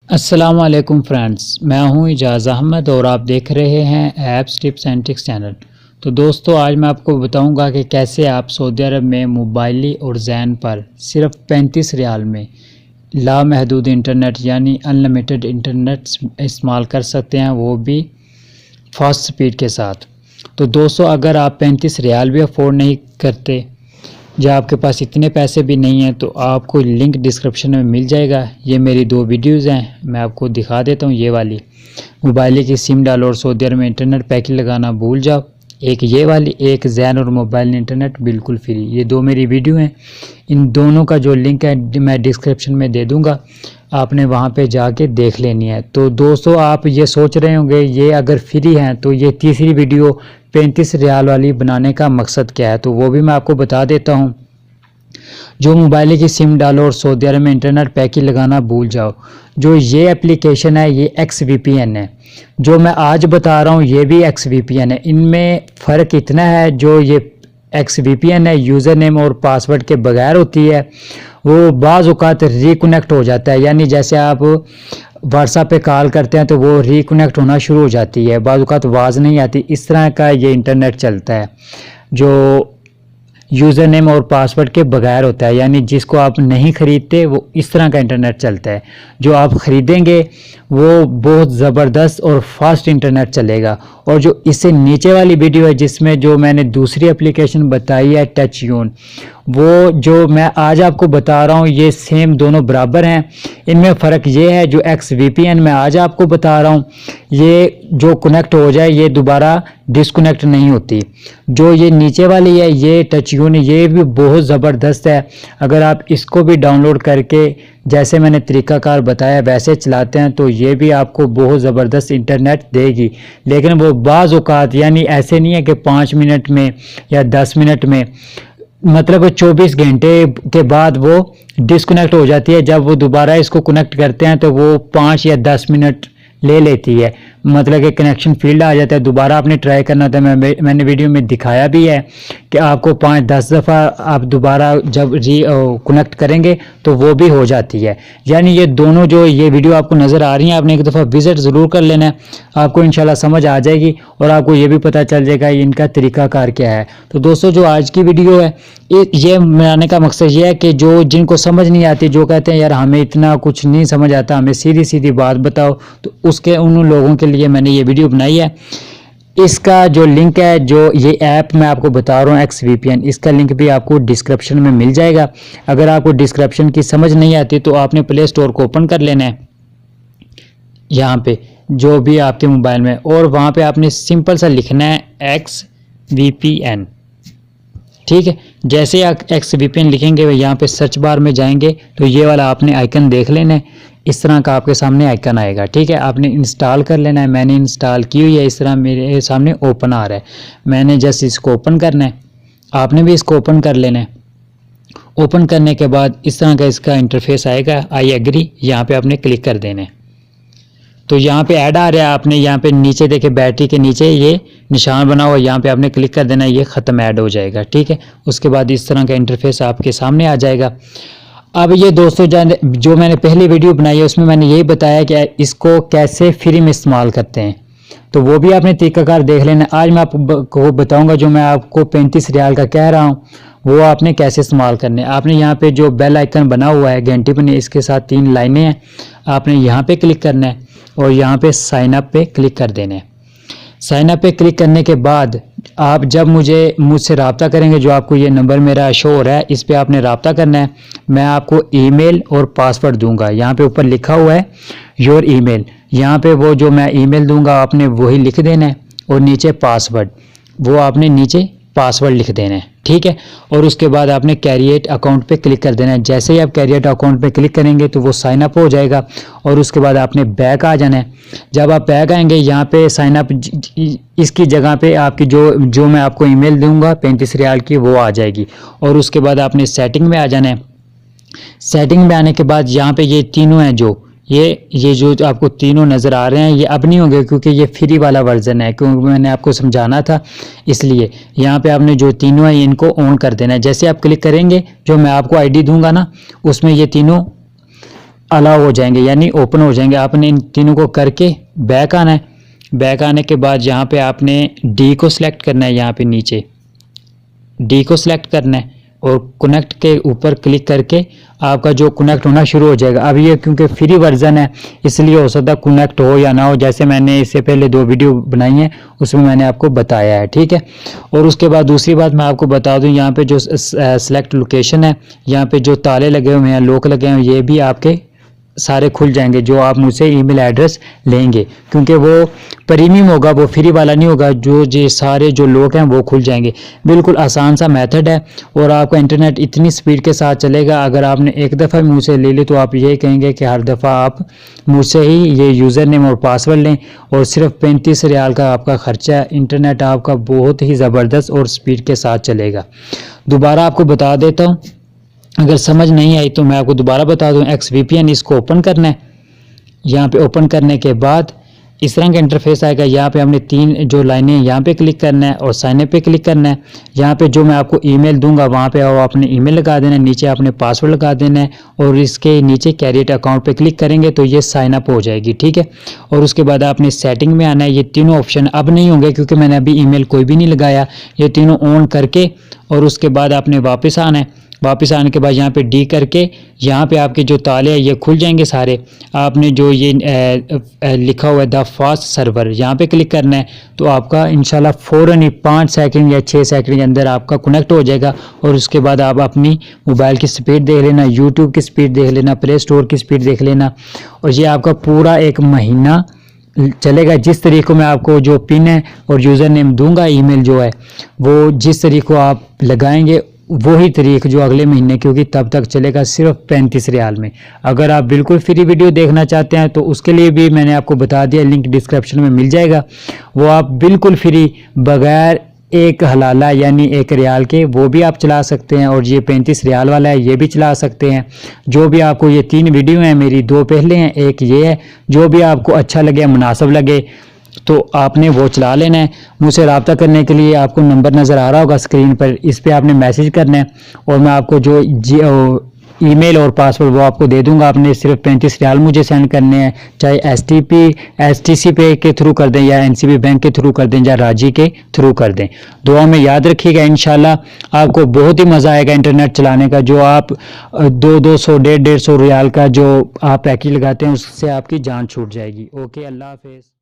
अस्सलाम वालेकुम फ्रेंड्स, मैं हूं इजाज़ अहमद और आप देख रहे हैं apps tips and tricks channel. तो दोस्तों, आज मैं आपको बताऊंगा कि कैसे आप सऊदी अरब में मोबाइली और ज़ैन पर सिर्फ 35 रियाल में लामहदूद इंटरनेट यानी अनलिमिटेड इंटरनेट इस्तेमाल कर सकते हैं, वो भी फास्ट स्पीड के साथ। तो दोस्तों, अगर आप 35 रियाल भी अफोर्ड नहीं करते या आपके पास इतने पैसे भी नहीं हैं, तो आपको लिंक डिस्क्रिप्शन में मिल जाएगा। ये मेरी 2 वीडियोज़ हैं, मैं आपको दिखा देता हूँ। ये वाली मोबाइल की सिम डालो और सऊदी अरब में इंटरनेट पैकेज लगाना भूल जाओ, एक ये वाली, एक ज़ैन और मोबाइल इंटरनेट बिल्कुल फ्री। ये 2 मेरी वीडियो हैं। इन दोनों का जो लिंक है मैं डिस्क्रिप्शन में दे दूँगा, आपने वहाँ पे जाके देख लेनी है। तो दोस्तों, आप ये सोच रहे होंगे ये अगर फ्री हैं तो ये तीसरी वीडियो 35 रियाल वाली बनाने का मकसद क्या है, तो वो भी मैं आपको बता देता हूँ। जो मोबाइल की सिम डालो और सऊदी अरब में इंटरनेट पैकेज लगाना भूल जाओ, जो ये एप्लीकेशन है ये XVPN है। जो मैं आज बता रहा हूँ ये भी XVPN है। इनमें फ़र्क इतना है, जो ये XVPN है यूज़र नेम और पासवर्ड के बगैर होती है, वो बाज़ औक़ात रिकनेक्ट हो जाता है। यानी जैसे आप व्हाट्सएप पे कॉल करते हैं तो वो रिकनेक्ट होना शुरू हो जाती है, बाज़ औक़ात आवाज़ नहीं आती। इस तरह का ये इंटरनेट चलता है जो यूज़र नेम और पासवर्ड के बगैर होता है। यानी जिसको आप नहीं ख़रीदते वो इस तरह का इंटरनेट चलता है। जो आप ख़रीदेंगे वो बहुत ज़बरदस्त और फास्ट इंटरनेट चलेगा। और जो इससे नीचे वाली वीडियो है जिसमें जो मैंने दूसरी एप्लीकेशन बताई है टचयून, वो जो मैं आज आपको बता रहा हूँ ये सेम दोनों बराबर हैं। इनमें फ़र्क ये है, जो XVPN मैं आज आपको बता रहा हूँ ये जो कनेक्ट हो जाए ये दोबारा डिस्कनेक्ट नहीं होती। जो ये नीचे वाली है ये टचयून, ये भी बहुत ज़बरदस्त है। अगर आप इसको भी डाउनलोड करके जैसे मैंने तरीक़ाकार बताया वैसे चलाते हैं तो ये भी आपको बहुत ज़बरदस्त इंटरनेट देगी। लेकिन वो बाज़ औक़ात यानी ऐसे नहीं है कि 5 मिनट में या 10 मिनट में, मतलब 24 घंटे के बाद वो डिस्कनेक्ट हो जाती है। जब वो दोबारा इसको कनेक्ट करते हैं तो वो 5 या 10 मिनट ले लेती है, मतलब कि कनेक्शन फील्ड आ जाता है। दोबारा आपने ट्राई करना होता है। मैंने वीडियो में दिखाया भी है कि आपको 5-10 दफ़ा आप दोबारा जब कनेक्ट करेंगे तो वो भी हो जाती है। यानी ये दोनों जो ये वीडियो आपको नज़र आ रही हैं, आपने एक दफ़ा विज़िट ज़रूर कर लेना है, आपको इंशाल्लाह समझ आ जाएगी और आपको ये भी पता चल जाएगा इनका तरीक़ाकार क्या है। तो दोस्तों, जो आज की वीडियो है ये बनाने का मकसद ये है कि जो जिनको समझ नहीं आती, जो कहते हैं यार हमें इतना कुछ नहीं समझ आता, हमें सीधी सीधी बात बताओ, तो उसके उन लोगों के लिए मैंने ये वीडियो बनाई है। इसका जो लिंक है, जो ये ऐप मैं आपको बता रहा हूँ XVPN, इसका लिंक भी आपको डिस्क्रिप्शन में मिल जाएगा। अगर आपको डिस्क्रिप्शन की समझ नहीं आती तो आपने प्ले स्टोर को ओपन कर लेना है यहाँ पे जो भी आपके मोबाइल में, और वहाँ पे आपने सिंपल सा लिखना है XVPN। ठीक है, जैसे आप XVPN लिखेंगे यहाँ पे सर्च बार में जाएंगे तो ये वाला आपने आइकन देख लेना है। इस तरह का आपके सामने आइकन आएगा। ठीक है, आपने इंस्टॉल कर लेना है। मैंने इंस्टॉल की हुई है, इस तरह मेरे सामने ओपन आ रहा है। मैंने जस्ट इसको ओपन करना है, आपने भी इसको ओपन कर लेना है। ओपन करने के बाद इस तरह का इसका इंटरफेस आएगा, आई एग्री, यहाँ पे आपने क्लिक कर देना है। तो यहाँ पे ऐड आ रहा है, आपने यहाँ पे नीचे देखे बैटरी के नीचे ये निशान बना हुआ, यहाँ पे आपने क्लिक कर देना है, ये ख़त्म ऐड हो जाएगा। ठीक है, उसके बाद इस तरह का इंटरफेस आपके सामने आ जाएगा। अब ये दोस्तों जो मैंने पहली वीडियो बनाई है उसमें मैंने यही बताया कि इसको कैसे फ्री में इस्तेमाल करते हैं, तो वो भी आपने तरीक़ाकार देख लेना। आज मैं आपको बताऊंगा जो मैं आपको 35 रियाल का कह रहा हूँ वो आपने कैसे इस्तेमाल करने। आपने यहाँ पे जो बेल आइकन बना हुआ है घंटी बनी, इसके साथ 3 लाइनें हैं, आपने यहाँ पे क्लिक करना है और यहाँ पे साइन अप पे क्लिक कर देना है। साइन अप पे क्लिक करने के बाद आप जब मुझसे रब्ता करेंगे, जो आपको ये नंबर मेरा शो हो रहा है इस पे आपने रब्ता करना है। मैं आपको ईमेल और पासवर्ड दूंगा, यहाँ पे ऊपर लिखा हुआ है योर ईमेल, यहाँ पे वो जो मैं ईमेल दूंगा आपने वही लिख देना है, और नीचे पासवर्ड वो आपने नीचे पासवर्ड लिख देना है। ठीक है, और उसके बाद आपने कैरिएट अकाउंट पे क्लिक कर देना है। जैसे ही आप कैरिएट अकाउंट पे क्लिक करेंगे तो वो साइन अप हो जाएगा, और उसके बाद आपने बैक आ जाना है। जब आप बैक आएंगे यहाँ पे साइन अप इसकी जगह पे आपकी जो मैं आपको ईमेल दूंगा 35 रियाल की वो आ जाएगी, और उसके बाद आपने सेटिंग में आ जाना है। सेटिंग में आने के बाद यहाँ पे ये तीनों हैं, जो ये जो आपको तीनों नज़र आ रहे हैं ये अब नहीं होंगे क्योंकि ये फ्री वाला वर्जन है, क्योंकि मैंने आपको समझाना था, इसलिए यहाँ पे आपने जो तीनों हैं इनको ऑन कर देना है। जैसे आप क्लिक करेंगे जो मैं आपको आईडी दूंगा ना उसमें ये तीनों अलाउ हो जाएंगे, यानी ओपन हो जाएंगे। आपने इन तीनों को करके बैक आना है। बैक आने के बाद यहाँ पे आपने डी को सिलेक्ट करना है, यहाँ पे नीचे डी को सिलेक्ट करना है और कनेक्ट के ऊपर क्लिक करके आपका जो कनेक्ट होना शुरू हो जाएगा। अब ये क्योंकि फ्री वर्जन है इसलिए हो सकता है कनेक्ट हो या ना हो, जैसे मैंने इससे पहले 2 वीडियो बनाई हैं उसमें मैंने आपको बताया है, ठीक है। और उसके बाद दूसरी बात मैं आपको बता दूं, यहाँ पे जो सेलेक्ट लोकेशन है, यहाँ पे जो ताले लगे हुए हैं, लॉक लगे हुए हैं, ये भी आपके सारे खुल जाएंगे जो आप मुझसे ईमेल एड्रेस लेंगे, क्योंकि वो प्रीमियम होगा, वो फ्री वाला नहीं होगा। जो ये सारे जो लोग हैं वो खुल जाएंगे। बिल्कुल आसान सा मेथड है और आपका इंटरनेट इतनी स्पीड के साथ चलेगा। अगर आपने एक दफ़ा मुझसे ले ली तो आप ये कहेंगे कि हर दफ़ा आप मुझसे ही ये यूज़र नेम और पासवर्ड लें, और सिर्फ 35 रियाल का आपका ख़र्चा है। इंटरनेट आपका बहुत ही ज़बरदस्त और स्पीड के साथ चलेगा। दोबारा आपको बता देता हूँ, अगर समझ नहीं आई तो मैं आपको दोबारा बता दूं। XVPN इसको ओपन करना है। यहाँ पे ओपन करने के बाद इस तरह का इंटरफेस आएगा। यहाँ पे हमने 3 जो लाइनें यहाँ पे क्लिक करना है और साइन अप पे क्लिक करना है। यहाँ पे जो मैं आपको ईमेल दूंगा वहाँ पे आओ, आपने ईमेल लगा देना है, नीचे आपने पासवर्ड लगा देना है और इसके नीचे कैरियर अकाउंट पे क्लिक करेंगे तो ये साइन अप हो जाएगी, ठीक है। और उसके बाद आपने सेटिंग में आना है। ये तीनों ऑप्शन अब नहीं होंगे क्योंकि मैंने अभी ईमेल कोई भी नहीं लगाया। ये तीनों ऑन करके और उसके बाद आपने वापस आना है। वापस आने के बाद यहाँ पे डी करके यहाँ पे आपके जो ताले हैं ये खुल जाएंगे सारे। आपने जो ये लिखा हुआ है द फास्ट सर्वर, यहाँ पे क्लिक करना है तो आपका इंशाल्लाह फ़ौरन ही 5 सेकंड या 6 सेकंड के अंदर आपका कनेक्ट हो जाएगा। और उसके बाद आप अपनी मोबाइल की स्पीड देख लेना, यूट्यूब की स्पीड देख लेना, प्ले स्टोर की स्पीड देख लेना, और ये आपका पूरा 1 महीना चलेगा। जिस तरीके मैं आपको जो पिन है और यूज़र नेम दूंगा, ईमेल जो है वो जिस तरीके आप लगाएंगे वही तरीक जो अगले महीने, क्योंकि तब तक चलेगा सिर्फ 35 रियाल में। अगर आप बिल्कुल फ्री वीडियो देखना चाहते हैं तो उसके लिए भी मैंने आपको बता दिया, लिंक डिस्क्रिप्शन में मिल जाएगा। वो आप बिल्कुल फ्री बगैर 1 हलाला यानी 1 रियाल के वो भी आप चला सकते हैं, और ये 35 रियाल वाला है ये भी चला सकते हैं। जो भी आपको, ये 3 वीडियो हैं मेरी, 2 पहले हैं, 1 ये है, जो भी आपको अच्छा लगे, मुनासिब लगे तो आपने वो चला लेना है। मुझसे रब्ता करने के लिए आपको नंबर नज़र आ रहा होगा स्क्रीन पर, इस पर आपने मैसेज करना है और मैं आपको जो ईमेल और पासवर्ड वो आपको दे दूंगा। आपने सिर्फ 35 रियाल मुझे सेंड करने हैं, चाहे STC पे के थ्रू कर दें या NCB बैंक के थ्रू कर दें या राजी के थ्रू कर दें। दुआ में याद रखिएगा, इंशाल्लाह आपको बहुत ही मज़ा आएगा इंटरनेट चलाने का। जो आप 200 150 रियाल का जो आप पैकेज लगाते हैं उससे आपकी जान छूट जाएगी। ओके, अल्लाह हाफिज़।